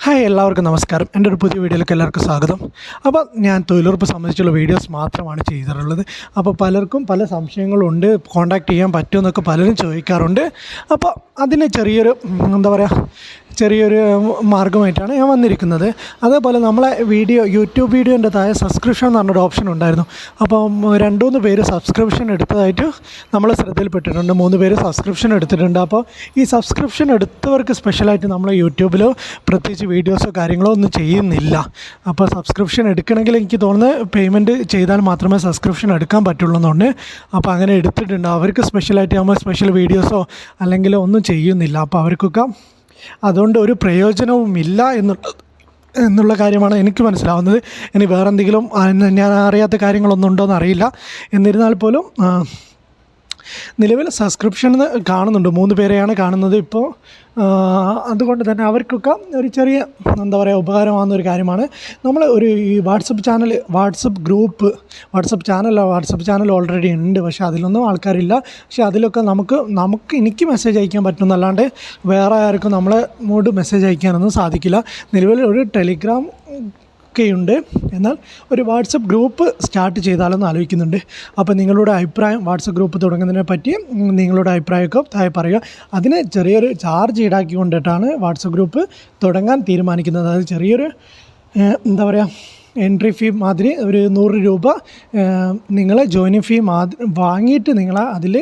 Hi എല്ലാവർക്കും നമസ്കാരം. എൻ്റെ ഒരു പുതിയ വീഡിയോയിലേക്ക് എല്ലാവർക്കും സ്വാഗതം. അപ്പോൾ ഞാൻ തൊഴിലുറപ്പ് സംബന്ധിച്ചുള്ള വീഡിയോസ് മാത്രമാണ് ചെയ്തിട്ടുള്ളത്. അപ്പോൾ പലർക്കും പല സംശയങ്ങളുണ്ട്, കോൺടാക്റ്റ് ചെയ്യാൻ പറ്റുമെന്നൊക്കെ പലരും ചോദിക്കാറുണ്ട്. അപ്പോൾ അതിന് ചെറിയൊരു മാർഗ്ഗമായിട്ടാണ് ഞാൻ വന്നിരിക്കുന്നത്. അതേപോലെ നമ്മളെ യൂട്യൂബ് വീഡിയോൻ്റെ താഴെ സബ്സ്ക്രിപ്ഷൻ എന്ന് പറഞ്ഞൊരു ഓപ്ഷൻ ഉണ്ടായിരുന്നു. അപ്പം 2-3 പേര് സബ്സ്ക്രിപ്ഷൻ എടുത്തതായിട്ട് നമ്മൾ ശ്രദ്ധയിൽപ്പെട്ടിട്ടുണ്ട്. 3 പേര് സബ്സ്ക്രിപ്ഷൻ എടുത്തിട്ടുണ്ട്. അപ്പോൾ ഈ സബ്സ്ക്രിപ്ഷൻ എടുത്തവർക്ക് സ്പെഷ്യലായിട്ട് നമ്മൾ യൂട്യൂബിലോ പ്രത്യേകിച്ച് വീഡിയോസോ കാര്യങ്ങളോ ഒന്നും ചെയ്യുന്നില്ല. അപ്പോൾ സബ്സ്ക്രിപ്ഷൻ എടുക്കണമെങ്കിൽ എനിക്ക് തോന്നുന്നത് പേയ്മെൻറ്റ് ചെയ്താൽ മാത്രമേ സബ്സ്ക്രിപ്ഷൻ എടുക്കാൻ പറ്റുള്ളൂ എന്നുണ്ട്. അപ്പോൾ അങ്ങനെ എടുത്തിട്ടുണ്ട്. അവർക്ക് സ്പെഷ്യലായിട്ട് നമ്മൾ സ്പെഷ്യൽ വീഡിയോസോ അല്ലെങ്കിൽ ഒന്നും ചെയ്യുന്നില്ല. അപ്പോൾ അവർക്കൊക്കെ അതുകൊണ്ട് ഒരു പ്രയോജനവുമില്ല എന്നുള്ള കാര്യമാണ് എനിക്ക് മനസ്സിലാവുന്നത്. ഇനി വേറെ എന്തെങ്കിലും ഞാൻ അറിയാത്ത കാര്യങ്ങളൊന്നും ഉണ്ടോയെന്ന് അറിയില്ല. എന്നിരുന്നാൽ പോലും നിലവിൽ സബ്സ്ക്രിപ്ഷൻ കാണുന്നുണ്ട്. 3 പേരെയാണ് കാണുന്നത് ഇപ്പോൾ. അതുകൊണ്ട് തന്നെ അവർക്കൊക്കെ ഒരു ചെറിയ ഉപകാരമാകുന്നൊരു കാര്യമാണ്. നമ്മൾ ഈ വാട്സപ്പ് ചാനൽ ഓൾറെഡി ഉണ്ട്. പക്ഷേ അതിലൊന്നും ആൾക്കാരില്ല. പക്ഷേ അതിലൊക്കെ എനിക്ക് മെസ്സേജ് അയക്കാൻ പറ്റുന്നല്ലാണ്ട് വേറെ ആർക്കും നമ്മളോട് മെസ്സേജ് അയക്കാനൊന്നും സാധിക്കില്ല. നിലവിൽ ഒരു ടെലിഗ്രാം ഒക്കെയുണ്ട്. എന്നാൽ ഒരു വാട്സപ്പ് ഗ്രൂപ്പ് സ്റ്റാർട്ട് ചെയ്താലെന്ന് ആലോചിക്കുന്നുണ്ട്. അപ്പോൾ നിങ്ങളുടെ അഭിപ്രായം, വാട്സപ്പ് ഗ്രൂപ്പ് തുടങ്ങുന്നതിനെ പറ്റി നിങ്ങളുടെ അഭിപ്രായമൊക്കെ താഴെ പറയുക. അതിന് ചെറിയൊരു ചാർജ് ഈടാക്കിക്കൊണ്ടിട്ടാണ് വാട്സപ്പ് ഗ്രൂപ്പ് തുടങ്ങാൻ തീരുമാനിക്കുന്നത്. അത് ചെറിയൊരു എൻട്രി ഫീ മാതിരി ഒരു 100 രൂപ നിങ്ങൾ ജോയിനിങ് ഫീ വാങ്ങിയിട്ട് നിങ്ങളെ അതിൽ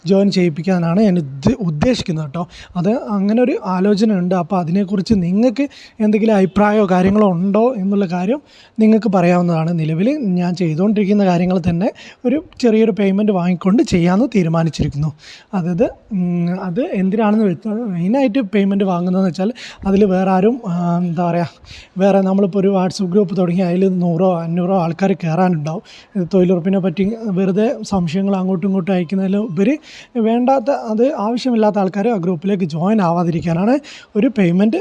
ജോയിൻ ചെയ്യിപ്പിക്കാനാണ് ഞാൻ ഉദ്ദേശിക്കുന്നത് കേട്ടോ. അത് അങ്ങനെ ഒരു ആലോചന ഉണ്ട്. അപ്പോൾ അതിനെക്കുറിച്ച് നിങ്ങൾക്ക് എന്തെങ്കിലും അഭിപ്രായമോ കാര്യങ്ങളോ ഉണ്ടോ എന്നുള്ള കാര്യം നിങ്ങൾക്ക് പറയാവുന്നതാണ്. നിലവിൽ ഞാൻ ചെയ്തുകൊണ്ടിരിക്കുന്ന കാര്യങ്ങൾ തന്നെ ഒരു ചെറിയൊരു പേയ്മെൻറ്റ് വാങ്ങിക്കൊണ്ട് ചെയ്യാമെന്ന് തീരുമാനിച്ചിരിക്കുന്നു. അത് എന്തിനാണെന്ന് വെച്ചാൽ മെയിനായിട്ട് പേയ്മെൻറ്റ് വാങ്ങുന്നതെന്ന് വെച്ചാൽ അതിൽ വേറെ ആരും വേറെ നമ്മളിപ്പോൾ ഒരു വാട്സപ്പ് ഗ്രൂപ്പ് തുടങ്ങി അതിൽ 100-500 ആൾക്കാർ കയറാനുണ്ടാവും. തൊഴിലുറപ്പിനെ പറ്റി വെറുതെ സംശയങ്ങൾ അങ്ങോട്ടും ഇങ്ങോട്ടും അയക്കുന്നതിലുപരി അത് ആവശ്യമില്ലാത്ത ആൾക്കാർ ആ ഗ്രൂപ്പിലേക്ക് ജോയിൻ ആവാതിരിക്കാനാണ് ഒരു പേയ്മെൻറ്റ്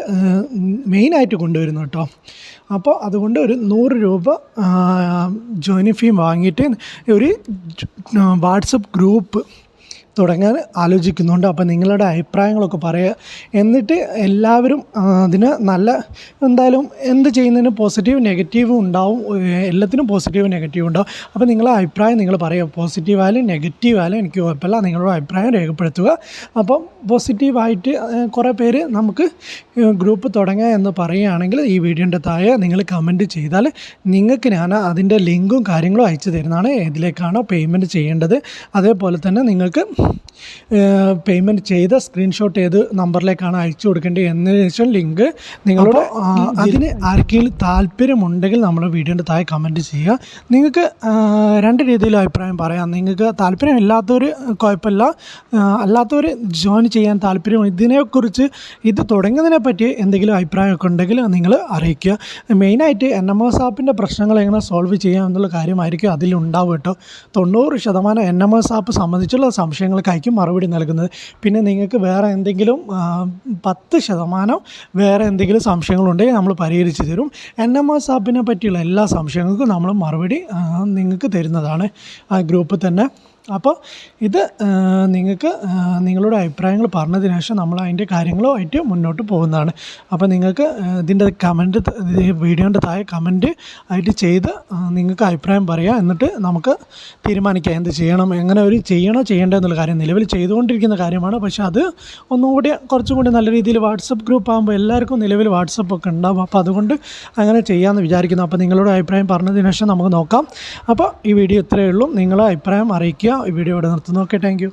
മെയിനായിട്ട് കൊണ്ടുവരുന്നത് കേട്ടോ. അപ്പോൾ അതുകൊണ്ട് ഒരു 100 രൂപ ജോയിനിങ് ഫീ വാങ്ങിയിട്ട് ഒരു വാട്സപ്പ് ഗ്രൂപ്പ് തുടങ്ങാൻ ആലോചിക്കുന്നുണ്ട്. അപ്പോൾ നിങ്ങളുടെ അഭിപ്രായങ്ങളൊക്കെ പറയുക. എന്നിട്ട് എല്ലാവരും അതിന് എന്തായാലും എന്ത് ചെയ്യുന്നതിന് പോസിറ്റീവ് നെഗറ്റീവും ഉണ്ടാവും. എല്ലാത്തിനും പോസിറ്റീവ് നെഗറ്റീവ് ഉണ്ടാവും. അപ്പോൾ നിങ്ങളുടെ അഭിപ്രായം നിങ്ങൾ പറയുക. പോസിറ്റീവായാലും നെഗറ്റീവായാലും എനിക്ക് കുഴപ്പമില്ല. നിങ്ങളുടെ അഭിപ്രായം രേഖപ്പെടുത്തുക. അപ്പം പോസിറ്റീവായിട്ട് കുറേ പേര് നമുക്ക് ഗ്രൂപ്പ് തുടങ്ങുക എന്ന് പറയുകയാണെങ്കിൽ ഈ വീഡിയോൻ്റെ താഴെ നിങ്ങൾ കമൻറ്റ് ചെയ്താൽ നിങ്ങൾക്ക് ഞാൻ അതിൻ്റെ ലിങ്കും കാര്യങ്ങളും അയച്ചു തരുന്നതാണ്. ഏതിലേക്കാണോ പേയ്മെൻറ്റ് ചെയ്യേണ്ടത്. അതേപോലെ തന്നെ നിങ്ങൾക്ക് പേയ്മെൻറ്റ് ചെയ്ത സ്ക്രീൻഷോട്ട് ഏത് നമ്പറിലേക്കാണ് അയച്ചു കൊടുക്കേണ്ടത് എന്നതിന് ശേഷം ലിങ്ക് നിങ്ങളോട് അതിന് ആർക്കെങ്കിലും താല്പര്യമുണ്ടെങ്കിൽ നമ്മുടെ വീഡിയോൻ്റെ താഴെ കമൻറ്റ് ചെയ്യുക. നിങ്ങൾക്ക് 2 രീതിയിൽ അഭിപ്രായം പറയാം. നിങ്ങൾക്ക് താല്പര്യമില്ലാത്തവർ കുഴപ്പമില്ല, അല്ലാത്തവർ ജോയിൻ ചെയ്യാൻ താല്പര്യം, ഇതിനെക്കുറിച്ച് ഇത് തുടങ്ങുന്നതിനെ പറ്റി എന്തെങ്കിലും അഭിപ്രായമൊക്കെ ഉണ്ടെങ്കിൽ നിങ്ങൾ അറിയിക്കുക. മെയിനായിട്ട് NMS ആപ്പിൻ്റെ പ്രശ്നങ്ങൾ എങ്ങനെ സോൾവ് ചെയ്യാം എന്നുള്ള കാര്യമായിരിക്കും അതിലുണ്ടാവും കേട്ടോ. 90% NMS ആപ്പ് സംബന്ധിച്ചുള്ള സംശയങ്ങൾക്കായിരിക്കും മറുപടി നൽകുന്നത്. പിന്നെ നിങ്ങൾക്ക് വേറെ എന്തെങ്കിലും 10% വേറെ എന്തെങ്കിലും സംശയങ്ങളുണ്ടെങ്കിൽ നമ്മൾ പരിഹരിച്ച് തരും. NMS ആപ്പിനെ പറ്റിയുള്ള എല്ലാ സംശയങ്ങൾക്കും നമ്മൾ മറുപടി നിങ്ങൾക്ക് തരുന്നതാണ് ആ ഗ്രൂപ്പിൽ തന്നെ. അപ്പോൾ ഇത് നിങ്ങൾക്ക് നിങ്ങളുടെ അഭിപ്രായങ്ങൾ പറഞ്ഞതിന് ശേഷം നമ്മൾ അതിൻ്റെ കാര്യങ്ങളുമായിട്ട് മുന്നോട്ട് പോകുന്നതാണ്. അപ്പോൾ നിങ്ങൾക്ക് ഇതിൻ്റെ വീഡിയോൻ്റെ താഴെ കമൻറ്റ് ആയിട്ട് ചെയ്ത് നിങ്ങൾക്ക് അഭിപ്രായം പറയുക. എന്നിട്ട് നമുക്ക് തീരുമാനിക്കാം എന്ത് ചെയ്യണം, എങ്ങനെ ചെയ്യണ്ടോ എന്നുള്ള കാര്യം. നിലവിൽ ചെയ്തുകൊണ്ടിരിക്കുന്ന കാര്യമാണ്. പക്ഷേ അത് കുറച്ചും കൂടി നല്ല രീതിയിൽ വാട്സപ്പ് ഗ്രൂപ്പ് ആകുമ്പോൾ എല്ലാവർക്കും നിലവിൽ വാട്സപ്പൊക്കെ ഉണ്ടാകും. അപ്പോൾ അതുകൊണ്ട് അങ്ങനെ ചെയ്യാമെന്ന് വിചാരിക്കുന്നു. അപ്പോൾ നിങ്ങളുടെ അഭിപ്രായം പറഞ്ഞതിന് ശേഷം നമുക്ക് നോക്കാം. അപ്പോൾ ഈ വീഡിയോ ഇത്രയേ ഉള്ളൂ. നിങ്ങളുടെ അഭിപ്രായം അറിയിക്കുക. ഈ വീഡിയോ ഇവിടെ നിർത്തുന്നു. Okay, thank you.